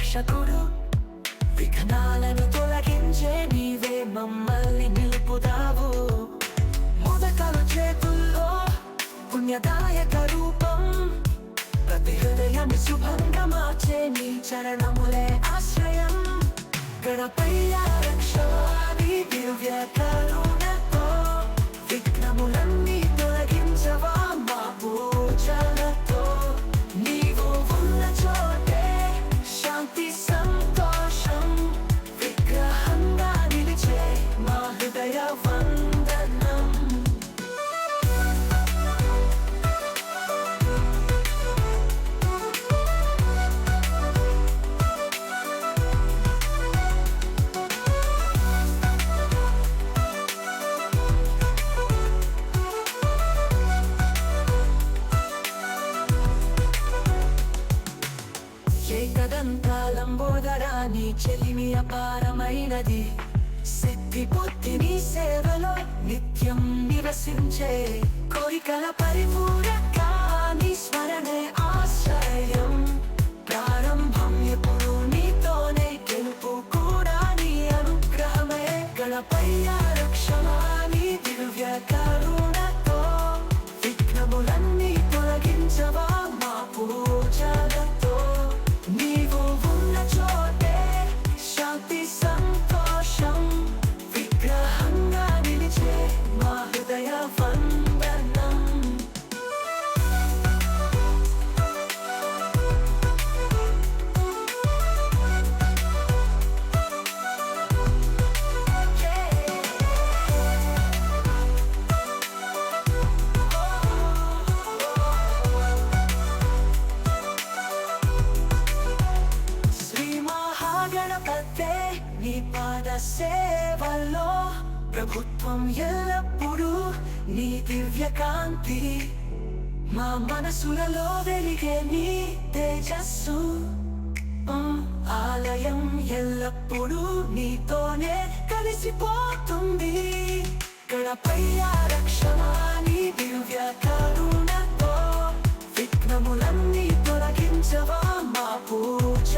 రక్షకుడు, విఘ్నాలను తొలగించే నీవే మమ్మల్ని నిలుపుతావు. మోదకాలు చేతుల్లో పుణ్యదాయక రూపం, ప్రతి హృదయాన్ని శుభంగా మార్చే నీ చరణములే ఆశ్రయం. గణపయ్య రక్షవాది దివ్య కరుణతో, విఘ్నములన్నీ తొలగించవా మా పూజలతో. నీవు ఉన్న చోటే శాంతి సంతోషం, విగ్రహంగా నిలిచే మా హృదయ వందనం. ఏకదంతాలంబోదరా నీ చెలిమి అపారమైనది, సిద్ధి బుద్ధి నీ సేవలో నిత్యం నివసించే. కోరికల పరిపూరక నీ స్మరణే ఆశ్రయం, ప్రారంభం ఎప్పుడు నీతోనే, గెలుపు కూడా నీ అనుగ్రహమే. గణపయ్య రక్షమా నీ దివ్య కరుణతో, విఘ్నములన్నీ తొలగించవా మా పూజలతో. నీవు ఉన్న చోటే శాంతి సంతోషం, విగ్రహంగా నిలిచే మా హృదయ వందనం. గణపతే నీ పాద సేవలో, ప్రభుత్వం ఎల్లప్పుడూ నీ దివ్య కాంతి. మా మనసులలో వెలిగే నీ తేజస్సు, ఆలయం ఎల్లప్పుడూ నీతోనే కలిసిపోతుంది. గణపయ్య రక్షమా నీ దివ్య కరుణతో, విఘ్నములన్నీ తొలగించవా మా పూజ.